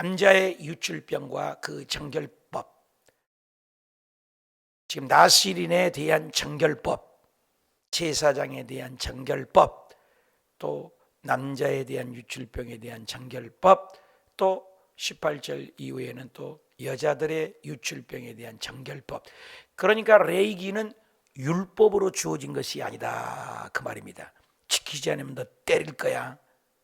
남자의 유출병과 그 정결법, 지금 나실인에 대한 정결법, 제사장에 대한 정결법, 또 남자에 대한 유출병에 대한 정결법, 또 18절 이후에는 또 여자들의 유출병에 대한 정결법. 그러니까 레위기는 율법으로 주어진 것이 아니다 그 말입니다. 지키지 않으면 너 때릴 거야,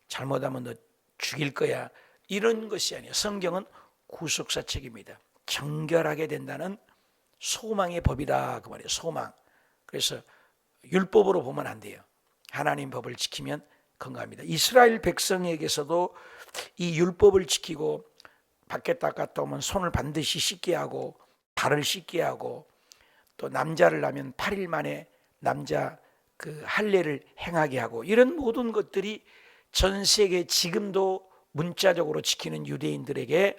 잘못하면 너 죽일 거야, 이런 것이 아니에요. 성경은 구속사책입니다. 정결하게 된다는 소망의 법이다 그 말이에요. 소망. 그래서 율법으로 보면 안 돼요. 하나님 법을 지키면 건강합니다. 이스라엘 백성에게서도 이 율법을 지키고 밖에 나갔다 오면 손을 반드시 씻게 하고 발을 씻게 하고, 또 남자를 낳으면 8일 만에 남자 그 할례를 행하게 하고, 이런 모든 것들이 전 세계 지금도 문자적으로 지키는 유대인들에게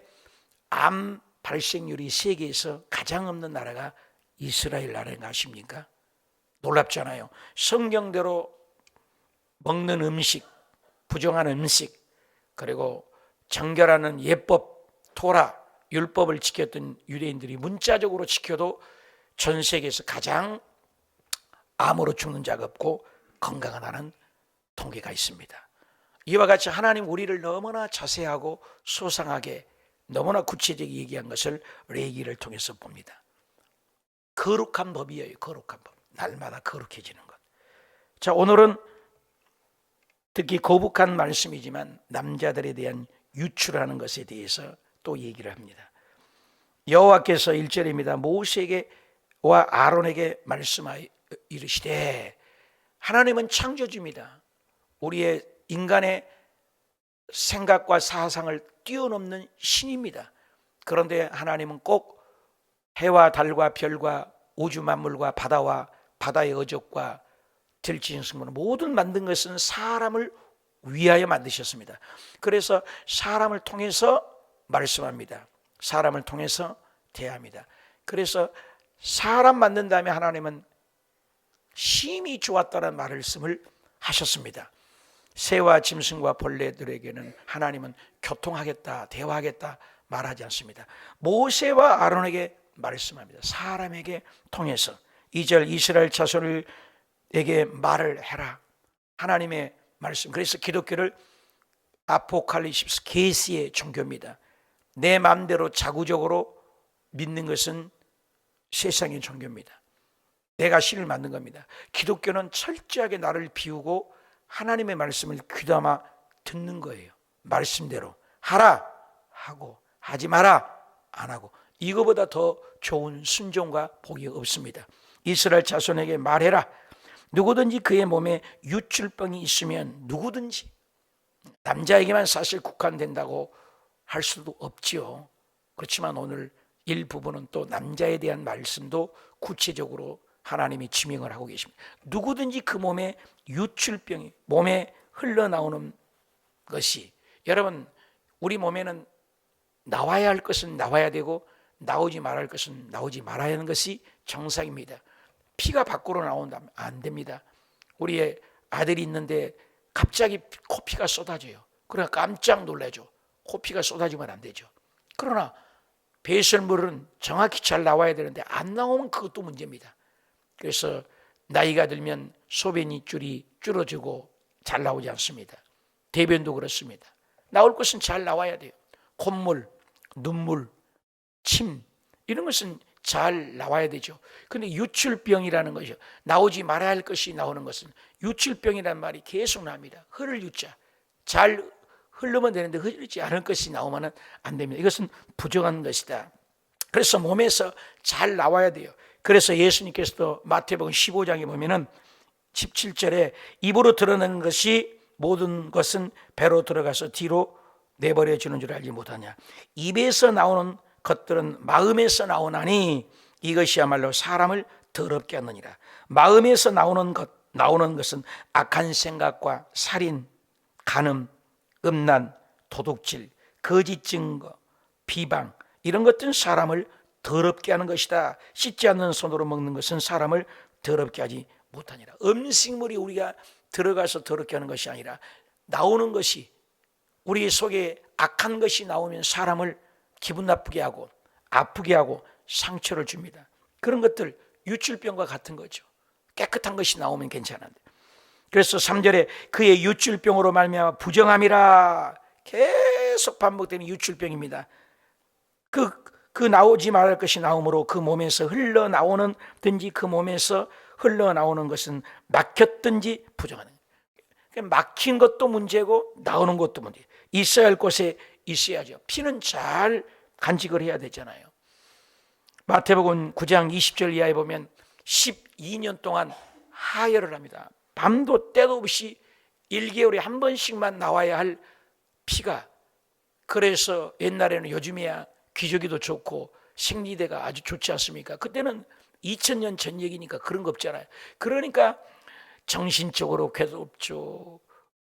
암 발생률이 세계에서 가장 없는 나라가 이스라엘 나라인 거 아십니까? 놀랍잖아요. 성경대로 먹는 음식, 부정한 음식, 그리고 정결하는 예법, 토라, 율법을 지켰던 유대인들이 문자적으로 지켜도 전 세계에서 가장 암으로 죽는 자가 없고 건강한 나라는 통계가 있습니다. 이와 같이 하나님 우리를 너무나 자세하고 소상하게 너무나 구체적으로 얘기한 것을 레위기를 통해서 봅니다. 거룩한 법이에요. 거룩한 법. 날마다 거룩해지는 것. 자, 오늘은 특히 거북한 말씀이지만 남자들에 대한 유출하는 것에 대해서 또 얘기를 합니다. 여호와께서 1절입니다. 모세에게와 아론에게 말씀하여 이르시되, 하나님은 창조주입니다. 우리의 인간의 생각과 사상을 뛰어넘는 신입니다. 그런데 하나님은 꼭 해와 달과 별과 우주 만물과 바다와 바다의 어족과 들짐승 모든 만든 것은 사람을 위하여 만드셨습니다. 그래서 사람을 통해서 말씀합니다. 사람을 통해서 대합니다. 그래서 사람 만든 다음에 하나님은 심히 좋았다는 말씀을 하셨습니다. 새와 짐승과 벌레들에게는 하나님은 교통하겠다, 대화하겠다 말하지 않습니다. 모세와 아론에게 말씀합니다. 사람에게 통해서. 2절 이스라엘 자손에게 말을 해라. 하나님의 말씀. 그래서 기독교를 아포칼립스, 계시의 종교입니다. 내 마음대로 자구적으로 믿는 것은 세상의 종교입니다. 내가 신을 만든 겁니다. 기독교는 철저하게 나를 비우고 하나님의 말씀을 귀담아 듣는 거예요. 말씀대로 하라 하고, 하지 마라 안 하고, 이거보다 더 좋은 순종과 복이 없습니다. 이스라엘 자손에게 말해라. 누구든지 그의 몸에 유출병이 있으면, 누구든지, 남자에게만 사실 국한된다고 할 수도 없지요. 그렇지만 오늘 일부분은 또 남자에 대한 말씀도 구체적으로 하나님이 지명을 하고 계십니다. 누구든지 그 몸에 유출병이, 몸에 흘러나오는 것이, 여러분 우리 몸에는 나와야 할 것은 나와야 되고 나오지 말아야 할 것은 나오지 말아야 하는 것이 정상입니다. 피가 밖으로 나온다면 안 됩니다. 우리의 아들이 있는데 갑자기 코피가 쏟아져요. 그러나 깜짝 놀라죠. 코피가 쏟아지면 안 되죠. 그러나 배설물은 정확히 잘 나와야 되는데 안 나오면 그것도 문제입니다. 그래서 나이가 들면 소변이 줄이 줄어지고 잘 나오지 않습니다. 대변도 그렇습니다. 나올 것은 잘 나와야 돼요. 콧물, 눈물, 침, 이런 것은 잘 나와야 되죠. 그런데 유출병이라는 것이요, 나오지 말아야 할 것이 나오는 것은, 유출병이라는 말이 계속 나옵니다. 흐를 유자, 잘 흐르면 되는데 흐르지 않을 것이 나오면 안 됩니다. 이것은 부정한 것이다. 그래서 몸에서 잘 나와야 돼요. 그래서 예수님께서도 마태복음 15장에 보면은 17절에 입으로 드러내는 것이 모든 것은 배로 들어가서 뒤로 내버려 주는 줄 알지 못하냐. 입에서 나오는 것들은 마음에서 나오나니 이것이야말로 사람을 더럽게 하느니라. 마음에서 나오는 것은 악한 생각과 살인, 간음, 음란, 도둑질, 거짓 증거, 비방, 이런 것들은 사람을 더럽게 하는 것이다. 씻지 않는 손으로 먹는 것은 사람을 더럽게 하지 못하니라. 음식물이 우리가 들어가서 더럽게 하는 것이 아니라 나오는 것이, 우리 속에 악한 것이 나오면 사람을 기분 나쁘게 하고 아프게 하고 상처를 줍니다. 그런 것들 유출병과 같은 거죠. 깨끗한 것이 나오면 괜찮은데. 그래서 3절에 그의 유출병으로 말미암아 부정함이라 계속 반복되는 유출병입니다. 그 나오지 말할 것이 나오므로 그 몸에서 흘러나오는 든지 그 몸에서 흘러나오는 것은 막혔든지 부정하는 거예요. 막힌 것도 문제고 나오는 것도 문제. 있어야 할 곳에 있어야죠. 피는 잘 간직을 해야 되잖아요. 마태복음 9장 20절 이하에 보면 12년 동안 하혈을 합니다. 밤도 때도 없이 1개월에 한 번씩만 나와야 할 피가. 그래서 옛날에는 요즘이야 기저귀도 좋고 생리대가 아주 좋지 않습니까? 그때는 2000년 전 얘기니까 그런 거 없잖아요. 그러니까 정신적으로 괴롭죠.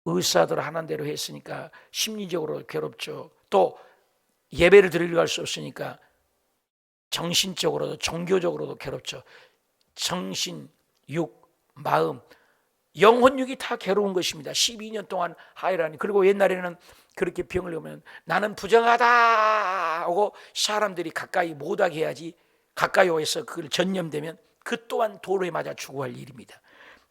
의사들 하는 대로 했으니까 심리적으로 괴롭죠. 또 예배를 드리러 갈 수 없으니까 정신적으로도 종교적으로도 괴롭죠. 정신, 육, 마음, 영혼육이 다 괴로운 것입니다. 12년 동안 하이라니. 그리고 옛날에는 그렇게 병을 오면 나는 부정하다 하고 사람들이 가까이 못하게 해야지, 가까이 오해서 그걸 전념되면 그 또한 돌에 맞아 죽어갈 일입니다.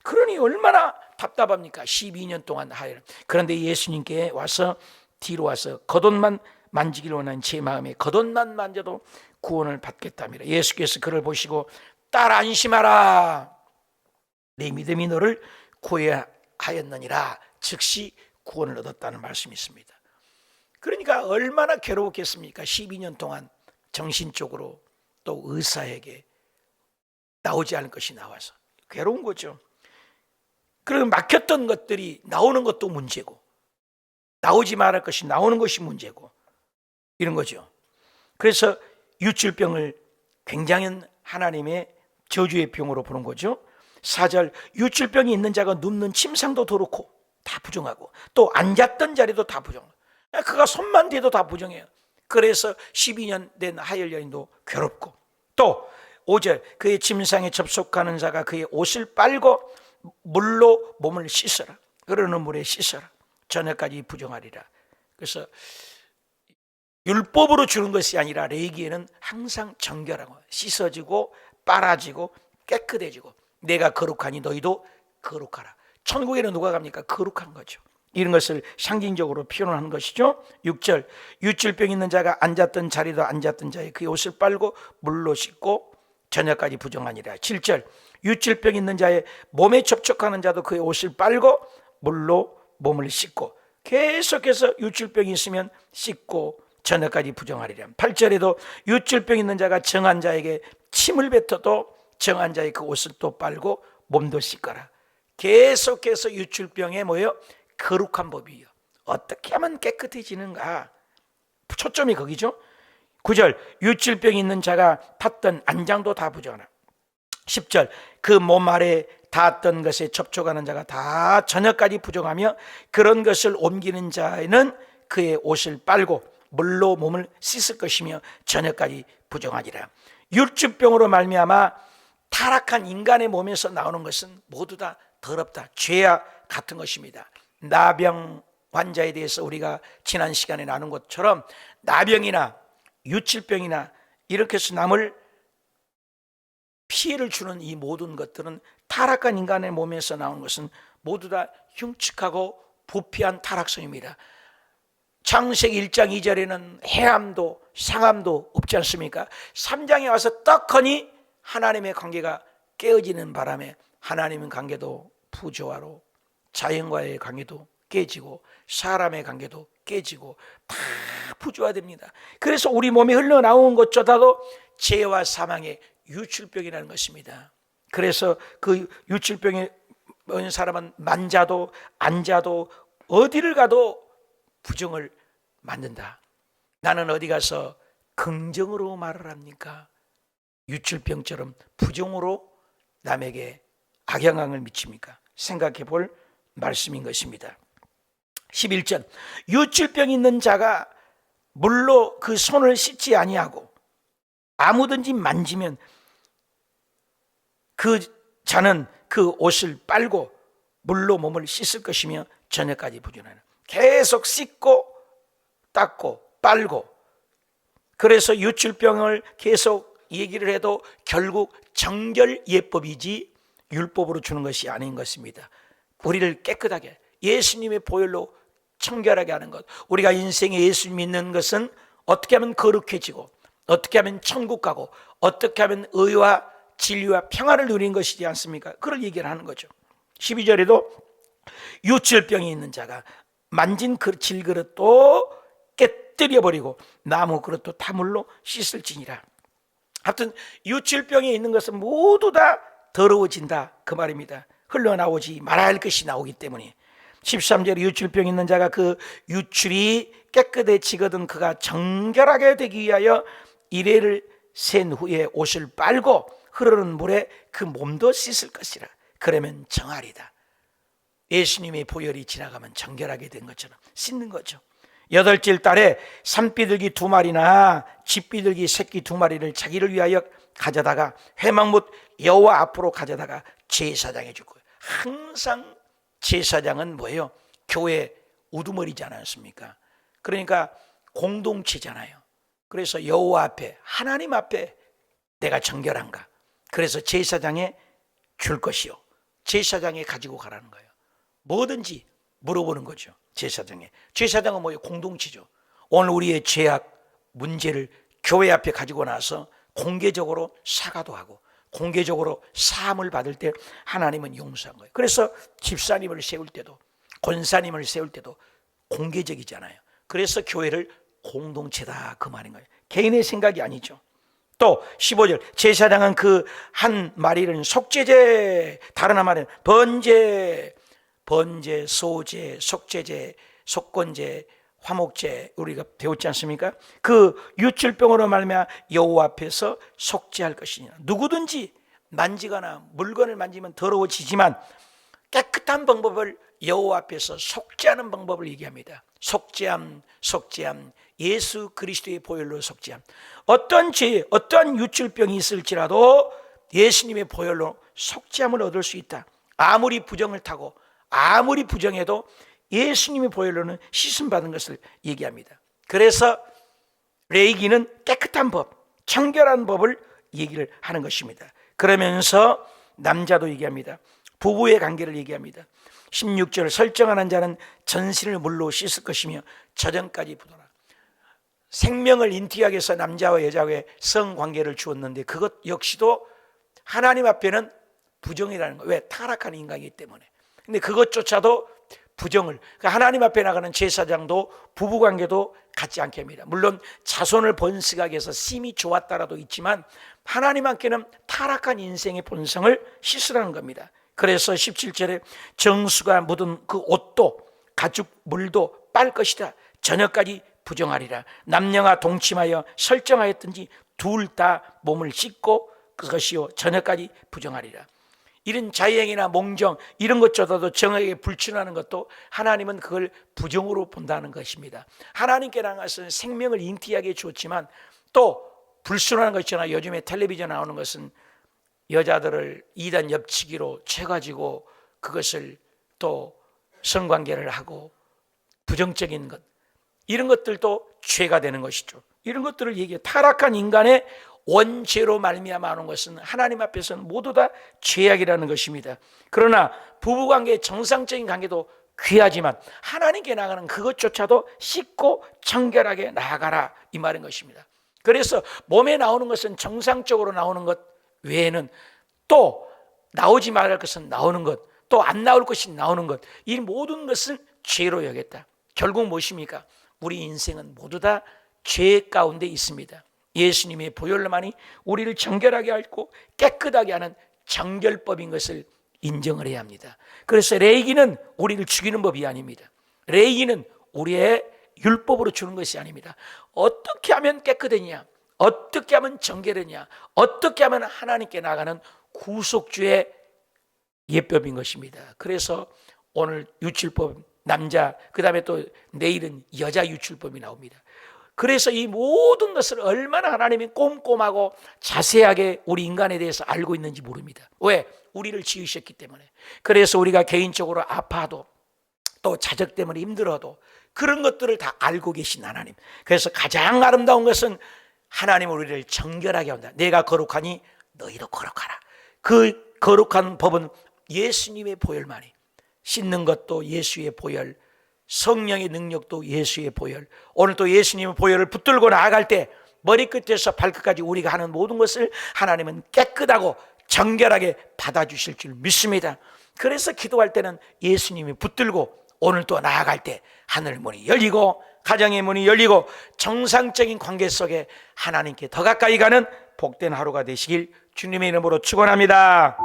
그러니 얼마나 답답합니까? 12년 동안 하이라. 그런데 예수님께 와서 뒤로 와서 겉옷만 만지기를 원하는 제 마음에 겉옷만 만져도 구원을 받겠답니다. 예수께서 그를 보시고 딸 안심하라, 내 믿음이 너를 구하였느니라. 즉시 구원을 얻었다는 말씀이 있습니다. 그러니까 얼마나 괴로웠겠습니까? 12년 동안 정신적으로 또 의사에게 나오지 않을 것이 나와서 괴로운 거죠. 그리고 막혔던 것들이 나오는 것도 문제고 나오지 말할 것이 나오는 것이 문제고 이런 거죠. 그래서 유출병을 굉장히 하나님의 저주의 병으로 보는 거죠. 4절 유출병이 있는 자가 눕는 침상도 더럽고 다 부정하고 또 앉았던 자리도 다 부정하고 그가 손만 대도 다 부정해요. 그래서 12년 된 하혈 여인도 괴롭고 또 5절 그의 침상에 접속하는 자가 그의 옷을 빨고 물로 몸을 씻어라. 흐르는 물에 씻어라. 저녁까지 부정하리라. 그래서 율법으로 주는 것이 아니라 레위기에는 항상 정결하고 씻어지고 빨아지고 깨끗해지고 내가 거룩하니 너희도 거룩하라. 천국에는 누가 갑니까? 거룩한 거죠. 이런 것을 상징적으로 표현하는 것이죠. 6절 유출병 있는 자가 앉았던 자리도 앉았던 자의 그의 옷을 빨고 물로 씻고 저녁까지 부정하니라. 7절 유출병 있는 자의 몸에 접촉하는 자도 그의 옷을 빨고 물로 몸을 씻고 계속해서 유출병이 있으면 씻고 저녁까지 부정하리라. 8절에도 유출병 있는 자가 정한 자에게 침을 뱉어도 정한 자의 그 옷을 또 빨고 몸도 씻거라. 계속해서 유출병에 뭐예요? 거룩한 법이에요. 어떻게 하면 깨끗해지는가? 초점이 거기죠. 9절 유출병 있는 자가 탔던 안장도 다 부정하라. 10절 그 몸 아래 닿았던 것에 접촉하는 자가 다 저녁까지 부정하며 그런 것을 옮기는 자에는 그의 옷을 빨고 물로 몸을 씻을 것이며 저녁까지 부정하리라. 유출병으로 말미암아 타락한 인간의 몸에서 나오는 것은 모두 다 더럽다, 죄와 같은 것입니다. 나병 환자에 대해서 우리가 지난 시간에 나눈 것처럼 나병이나 유출병이나 이렇게 해서 남을 피해를 주는 이 모든 것들은 타락한 인간의 몸에서 나오는 것은 모두 다 흉측하고 부패한 타락성입니다. 창세기 1장 2절에는 해함도 상함도 없지 않습니까? 3장에 와서 떡하니 하나님의 관계가 깨어지는 바람에 하나님의 관계도 부조화로 자연과의 관계도 깨지고 사람의 관계도 깨지고 다 부조화됩니다. 그래서 우리 몸에 흘러나온 것조차도 죄와 사망의 유출병이라는 것입니다. 그래서 그 유출병에 있는 사람은 만자도 앉아도 어디를 가도 부정을 만든다. 나는 어디 가서 긍정으로 말을 합니까? 유출병처럼 부정으로 남에게 악영향을 미칩니까? 생각해 볼 말씀인 것입니다. 11절 유출병 있는 자가 물로 그 손을 씻지 아니하고 아무든지 만지면 그 자는 그 옷을 빨고 물로 몸을 씻을 것이며 저녁까지 부정하는. 계속 씻고 닦고 빨고, 그래서 유출병을 계속 얘기를 해도 결국 정결 예법이지 율법으로 주는 것이 아닌 것입니다. 우리를 깨끗하게 예수님의 보혈로 청결하게 하는 것, 우리가 인생에 예수 믿는 것은 어떻게 하면 거룩해지고, 어떻게 하면 천국 가고, 어떻게 하면 의와 진리와 평안을 누리는 것이지 않습니까? 그걸 얘기를 하는 거죠. 12절에도 유출병이 있는 자가 만진 그 질그릇도 깨뜨려 버리고 나무 그릇도 타물로 씻을지니라. 하여튼 유출병에 있는 것은 모두 다 더러워진다 그 말입니다. 흘러나오지 말아야 할 것이 나오기 때문에. 13절에 유출병 있는 자가 그 유출이 깨끗해지거든 그가 정결하게 되기 위하여 이레를 센 후에 옷을 빨고 흐르는 물에 그 몸도 씻을 것이라. 그러면 정하리다. 예수님의 보혈이 지나가면 정결하게 된 것처럼 씻는 거죠. 8째 달에 산비둘기 2마리나 쥐비둘기 새끼 2마리를 자기를 위하여 가져다가 회막못 여호와 앞으로 가져다가 제사장에 줄 거예요. 항상 제사장은 뭐예요? 교회 우두머리지 않았습니까? 그러니까 공동체잖아요. 그래서 여호와 앞에, 하나님 앞에 내가 정결한가? 그래서 제사장에 줄 것이요, 제사장에 가지고 가라는 거예요. 뭐든지 물어보는 거죠. 제사장은 뭐예요? 공동체죠. 오늘 우리의 죄악 문제를 교회 앞에 가지고 나서 공개적으로 사과도 하고 공개적으로 사함을 받을 때 하나님은 용서한 거예요. 그래서 집사님을 세울 때도, 권사님을 세울 때도 공개적이잖아요. 그래서 교회를 공동체다 그 말인 거예요. 개인의 생각이 아니죠. 또 15절 제사장은 그 한 마리를 속죄제, 다른 한 마리는 번제, 소제, 속죄제, 속건제, 화목제 우리가 배웠지 않습니까? 그 유출병으로 말미암아 여호와 앞에서 속죄할 것이냐. 누구든지 만지거나 물건을 만지면 더러워지지만 깨끗한 방법을 여호와 앞에서 속죄하는 방법을 얘기합니다. 속죄함, 예수 그리스도의 보혈로 속죄함. 어떤 죄, 어떤 유출병이 있을지라도 예수님의 보혈로 속죄함을 얻을 수 있다. 아무리 부정을 타고 아무리 부정해도 예수님의 보혈로는 씻음 받은 것을 얘기합니다. 그래서 레위기는 깨끗한 법, 청결한 법을 얘기를 하는 것입니다. 그러면서 남자도 얘기합니다. 부부의 관계를 얘기합니다. 16절 설정하는 자는 전신을 물로 씻을 것이며 저전까지 부도라. 생명을 인티하게 해서 남자와 여자의 성관계를 주었는데 그것 역시도 하나님 앞에는 부정이라는 거예요. 왜? 타락한 인간이기 때문에. 근데 그것조차도 부정을, 그러니까 하나님 앞에 나가는 제사장도 부부관계도 같지 않게 합니다. 물론 자손을 번식하게 해서 심이 좋았다라도 있지만 하나님 앞에는 타락한 인생의 본성을 씻으라는 겁니다. 그래서 17절에 정수가 묻은 그 옷도 가죽 물도 빨 것이다. 저녁까지 부정하리라. 남녀가 동침하여 설정하였든지 둘 다 몸을 씻고 그것이요 저녁까지 부정하리라. 이런 자행이나 몽정 이런 것조차도 정에게 불순하는 것도 하나님은 그걸 부정으로 본다는 것입니다. 하나님께 나가서는 생명을 인티하게 주었지만 또 불순하는 것 있잖아요. 요즘에 텔레비전 나오는 것은 여자들을 이단 엽치기로 채가지고 그것을 또 성관계를 하고 부정적인 것, 이런 것들도 죄가 되는 것이죠. 이런 것들을 얘기해. 타락한 인간의 원죄로 말미암아 하는 것은 하나님 앞에서는 모두 다 죄악이라는 것입니다. 그러나 부부관계의 정상적인 관계도 귀하지만 하나님께 나가는 그것조차도 씻고 청결하게 나아가라 이 말인 것입니다. 그래서 몸에 나오는 것은 정상적으로 나오는 것 외에는 또 나오지 말할 것은 나오는 것, 또 안 나올 것이 나오는 것, 이 모든 것은 죄로 여겼다. 결국 무엇입니까? 우리 인생은 모두 다 죄 가운데 있습니다. 예수님의 보혈로만이 우리를 정결하게 하고 깨끗하게 하는 정결법인 것을 인정을 해야 합니다. 그래서 레위기는 우리를 죽이는 법이 아닙니다. 레위기는 우리의 율법으로 주는 것이 아닙니다. 어떻게 하면 깨끗하냐, 어떻게 하면 정결하냐, 어떻게 하면 하나님께 나가는 구속주의 예법인 것입니다. 그래서 오늘 유출법 남자, 그 다음에 또 내일은 여자 유출법이 나옵니다. 그래서 이 모든 것을 얼마나 하나님이 꼼꼼하고 자세하게 우리 인간에 대해서 알고 있는지 모릅니다. 왜? 우리를 지으셨기 때문에. 그래서 우리가 개인적으로 아파도 또 자적 때문에 힘들어도 그런 것들을 다 알고 계신 하나님. 그래서 가장 아름다운 것은 하나님 우리를 정결하게 한다. 내가 거룩하니 너희도 거룩하라. 그 거룩한 법은 예수님의 보혈만이, 씻는 것도 예수의 보혈, 성령의 능력도 예수의 보혈. 오늘 또 예수님의 보혈을 붙들고 나아갈 때 머리끝에서 발끝까지 우리가 하는 모든 것을 하나님은 깨끗하고 정결하게 받아주실 줄 믿습니다. 그래서 기도할 때는 예수님이 붙들고 오늘 또 나아갈 때 하늘 문이 열리고 가정의 문이 열리고 정상적인 관계 속에 하나님께 더 가까이 가는 복된 하루가 되시길 주님의 이름으로 축원합니다.